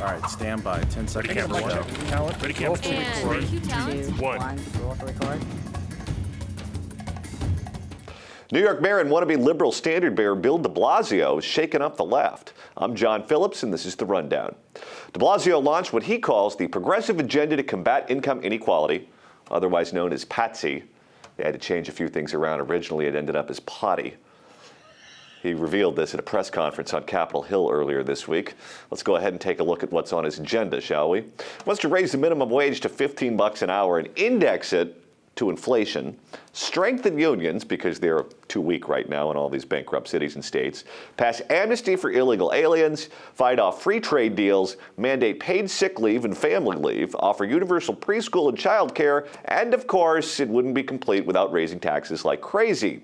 All right, stand by. 10 seconds. Camera one. Talent. Ready, camera two. And cue talent. One. Roll to record. New York Mayor and wannabe liberal standard bearer Bill de Blasio is shaking up the left. I'm John Phillips, and this is The Rundown. De Blasio launched what he calls the progressive agenda to combat income inequality, otherwise known as PATSI. They had to change a few things around. Originally, it ended up as POTI. He revealed this at a press conference on Capitol Hill earlier this week. Let's go ahead and take a look at what's on his agenda, shall we? He wants to raise the minimum wage to $15 an hour and index it to inflation, strengthen unions because they're too weak right now in all these bankrupt cities and states, pass amnesty for illegal aliens, fight off free trade deals, mandate paid sick leave and family leave, offer universal preschool and child care, and of course, it wouldn't be complete without raising taxes like crazy.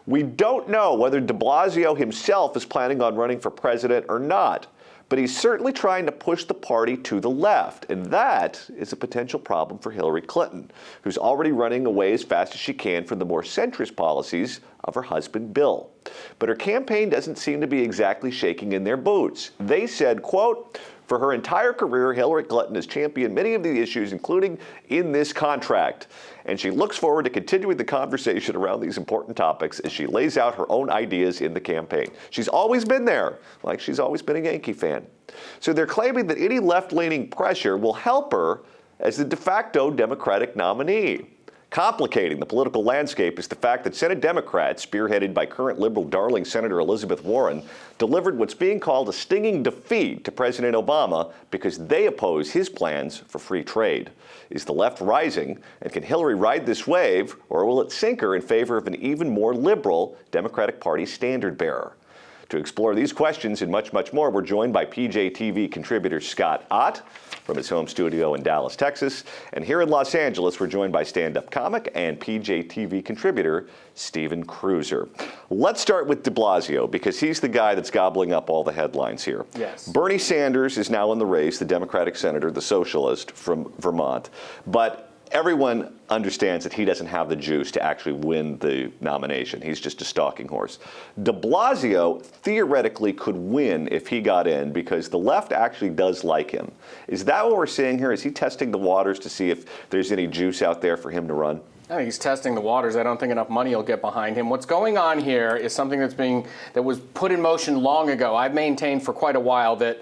We don't know whether de Blasio himself is planning on running for president or not, but he's certainly trying to push the party to the left, and that is a potential problem for Hillary Clinton, who's already running away as fast as she can from the more centrist policies of her husband, Bill. But her campaign doesn't seem to be exactly shaking in their boots. They said, quote, "For her entire career, Hillary Clinton has championed many of the issues, including in this contract. And she looks forward to continuing the conversation around these important topics as she lays out her own ideas in the campaign." She's always been there, like she's always been a Yankee fan. So they're claiming that any left-leaning pressure will help her as the de facto Democratic nominee. Complicating the political landscape is the fact that Senate Democrats, spearheaded by current liberal darling Senator Elizabeth Warren, delivered what's being called a stinging defeat to President Obama because they oppose his plans for free trade. Is the left rising, and can Hillary ride this wave, or will it sink her in favor of an even more liberal Democratic Party standard bearer? To explore these questions and much, much more, we're joined by PJTV contributor Scott Ott from his home studio in Dallas, Texas. And here in Los Angeles, we're joined by stand-up comic and PJTV contributor Stephen Kruiser. Let's start with de Blasio, because he's the guy that's gobbling up all the headlines here. Yes. Bernie Sanders is now in the race, the Democratic senator, the socialist from Vermont. But everyone understands that he doesn't have the juice to actually win the nomination. He's just a stalking horse. De Blasio theoretically could win if he got in because the left actually does like him. Is that what we're seeing here? Is he testing the waters to see if there's any juice out there for him to run? I think he's testing the waters. I don't think enough money will get behind him. What's going on here is something that was put in motion long ago. I've maintained for quite a while that,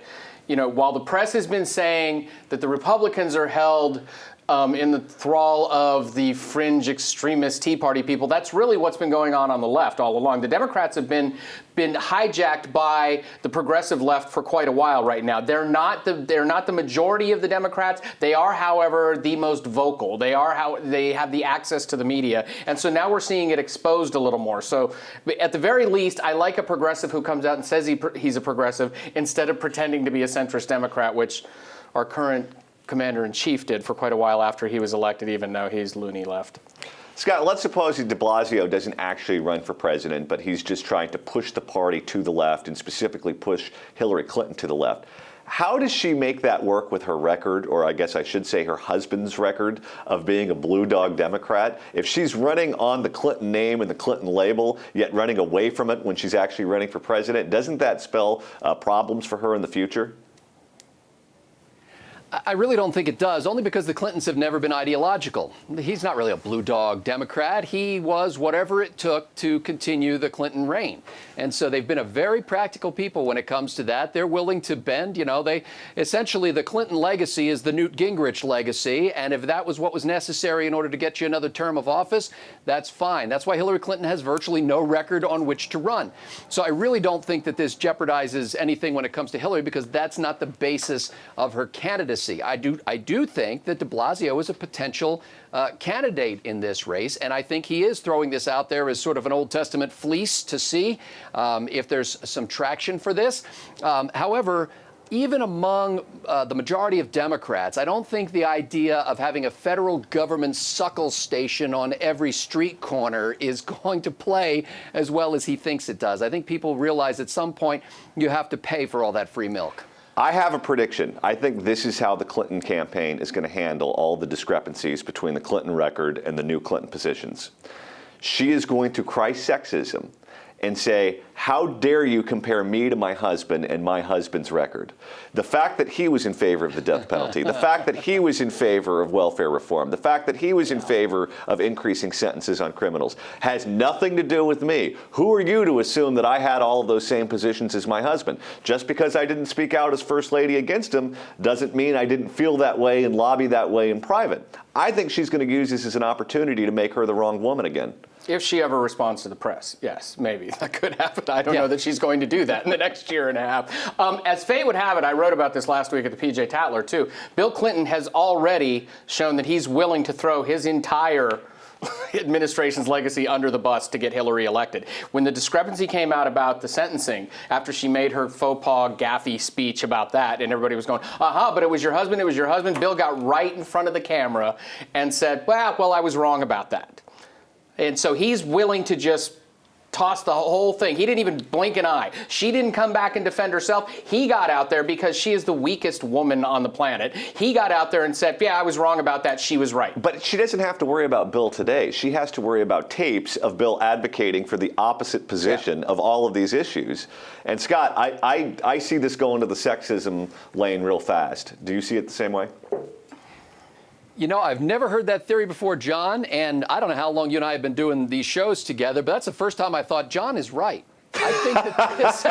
while the press has been saying that the Republicans are held in the thrall of the fringe extremist Tea Party people, that's really what's been going on the left all along. The Democrats have been hijacked by the progressive left for quite a while right now. They're not the majority of the Democrats. They are, however, the most vocal. They have the access to the media, and so now we're seeing it exposed a little more. So, at the very least, I like a progressive who comes out and says he's a progressive instead of pretending to be a centrist Democrat, which our current commander-in-chief did for quite a while after he was elected, even though he's loony left. Scott, let's suppose de Blasio doesn't actually run for president, but he's just trying to push the party to the left and specifically push Hillary Clinton to the left. How does she make that work with her record, or I guess I should say her husband's record, of being a blue dog Democrat? If she's running on the Clinton name and the Clinton label, yet running away from it when she's actually running for president, doesn't that spell problems for her in the future? I really don't think it does, only because the Clintons have never been ideological. He's not really a blue dog Democrat. He was whatever it took to continue the Clinton reign. And so they've been a very practical people when it comes to that. They're willing to bend. Essentially, the Clinton legacy is the Newt Gingrich legacy. And if that was what was necessary in order to get you another term of office, that's fine. That's why Hillary Clinton has virtually no record on which to run. So I really don't think that this jeopardizes anything when it comes to Hillary, because that's not the basis of her candidacy. I do think that de Blasio is a potential candidate in this race, and I think he is throwing this out there as sort of an Old Testament fleece to see if there's some traction for this. However, even among the majority of Democrats, I don't think the idea of having a federal government suckle station on every street corner is going to play as well as he thinks it does. I think people realize at some point you have to pay for all that free milk. I have a prediction. I think this is how the Clinton campaign is going to handle all the discrepancies between the Clinton record and the new Clinton positions. She is going to cry sexism and say, how dare you compare me to my husband and my husband's record? The fact that he was in favor of the death penalty, the fact that he was in favor of welfare reform, the fact that he was in favor of increasing sentences on criminals has nothing to do with me. Who are you to assume that I had all of those same positions as my husband? Just because I didn't speak out as First Lady against him doesn't mean I didn't feel that way and lobby that way in private. I think she's going to use this as an opportunity to make her the wrong woman again. If she ever responds to the press, yes, maybe that could happen. I don't know that she's going to do that in the next year and a half. As fate would have it, I wrote about this last week at the PJ Tatler, too. Bill Clinton has already shown that he's willing to throw his entire administration's legacy under the bus to get Hillary elected. When the discrepancy came out about the sentencing, after she made her faux pas gaffy speech about that, and everybody was going, but it was your husband, Bill got right in front of the camera and said, well, I was wrong about that. And so he's willing to just toss the whole thing. He didn't even blink an eye. She didn't come back and defend herself. He got out there because she is the weakest woman on the planet. He got out there and said, I was wrong about that. She was right. But she doesn't have to worry about Bill today. She has to worry about tapes of Bill advocating for the opposite position of all of these issues. And Scott, I see this going to the sexism lane real fast. Do you see it the same way? You know, I've never heard that theory before, John, and I don't know how long you and I have been doing these shows together, but that's the first time I thought John is right. I think that this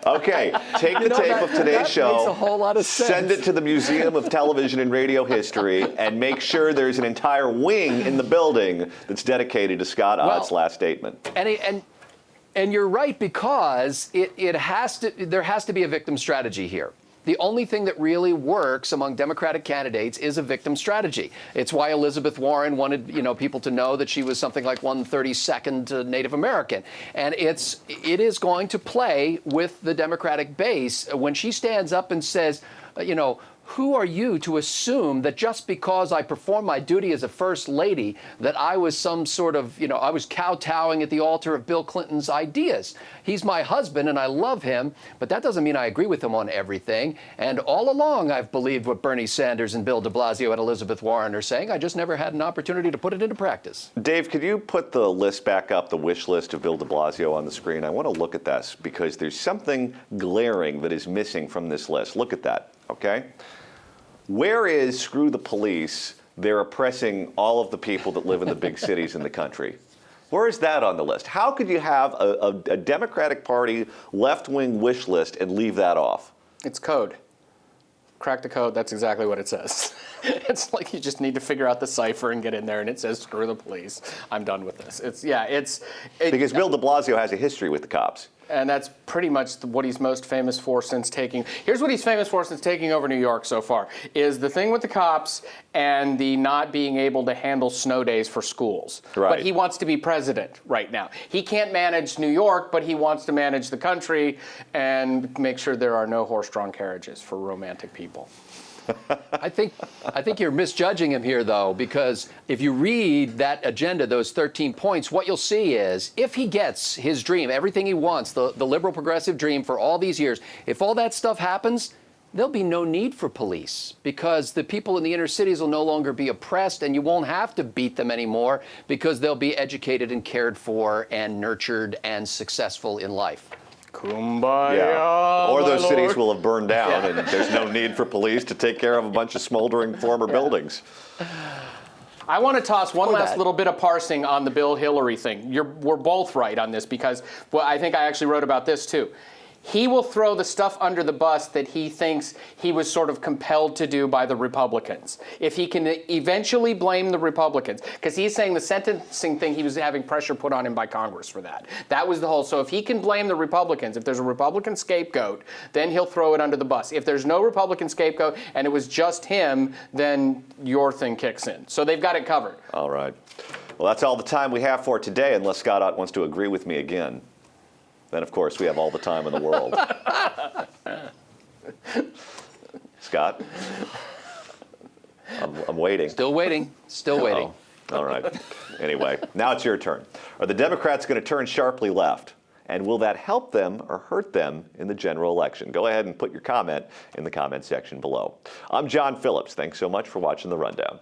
Okay, take the tape of today's show, makes a whole lot of sense. Send it to the Museum of Television and Radio History, and make sure there's an entire wing in the building that's dedicated to Scott Ott's last statement. And you're right, because there has to be a victim strategy here. The only thing that really works among Democratic candidates is a victim strategy. It's why Elizabeth Warren wanted, people to know that she was something like 132nd Native American. And it is going to play with the Democratic base when she stands up and says, who are you to assume that just because I perform my duty as a first lady, that I was some sort of, I was kowtowing at the altar of Bill Clinton's ideas? He's my husband and I love him, but that doesn't mean I agree with him on everything. And all along I've believed what Bernie Sanders and Bill de Blasio and Elizabeth Warren are saying. I just never had an opportunity to put it into practice. Dave, could you put the list back up, the wish list of Bill de Blasio on the screen? I want to look at this because there's something glaring that is missing from this list. Look at that, okay? Where is screw the police? They're oppressing all of the people that live in the big cities in the country. Where is that on the list? How could you have a Democratic Party left-wing wish list and leave that off? It's code. Crack the code, that's exactly what it says. It's like you just need to figure out the cipher and get in there, and it says, screw the police. I'm done with this. Because Bill de Blasio has a history with the cops. And that's pretty much what he's most famous for since taking. Here's what he's famous for since taking over New York so far: is the thing with the cops and the not being able to handle snow days for schools. Right. But he wants to be president right now. He can't manage New York, but he wants to manage the country and make sure there are no horse-drawn carriages for romantic people. I think you're misjudging him here, though, because if you read that agenda, those 13 points, what you'll see is if he gets his dream, everything he wants, the liberal progressive dream for all these years, if all that stuff happens, there'll be no need for police because the people in the inner cities will no longer be oppressed and you won't have to beat them anymore because they'll be educated and cared for and nurtured and successful in life. Kumbaya, yeah. Or those cities Lord. will have burned down and there's no need for police to take care of a bunch of smoldering former buildings. I want to toss one last little bit of parsing on the Bill Hillary thing. We're both right on this because I think I actually wrote about this too. He will throw the stuff under the bus that he thinks he was sort of compelled to do by the Republicans. If he can eventually blame the Republicans, because he's saying the sentencing thing, he was having pressure put on him by Congress for that. That was the whole, so if he can blame the Republicans, if there's a Republican scapegoat, then he'll throw it under the bus. If there's no Republican scapegoat and it was just him, then your thing kicks in. So they've got it covered. All right. Well, that's all the time we have for today, unless Scott Ott wants to agree with me again. Then, of course, we have all the time in the world. Scott? I'm waiting. Still waiting. Still waiting. Oh, all right. Anyway, now it's your turn. Are the Democrats going to turn sharply left? And will that help them or hurt them in the general election? Go ahead and put your comment in the comment section below. I'm John Phillips. Thanks so much for watching The Rundown.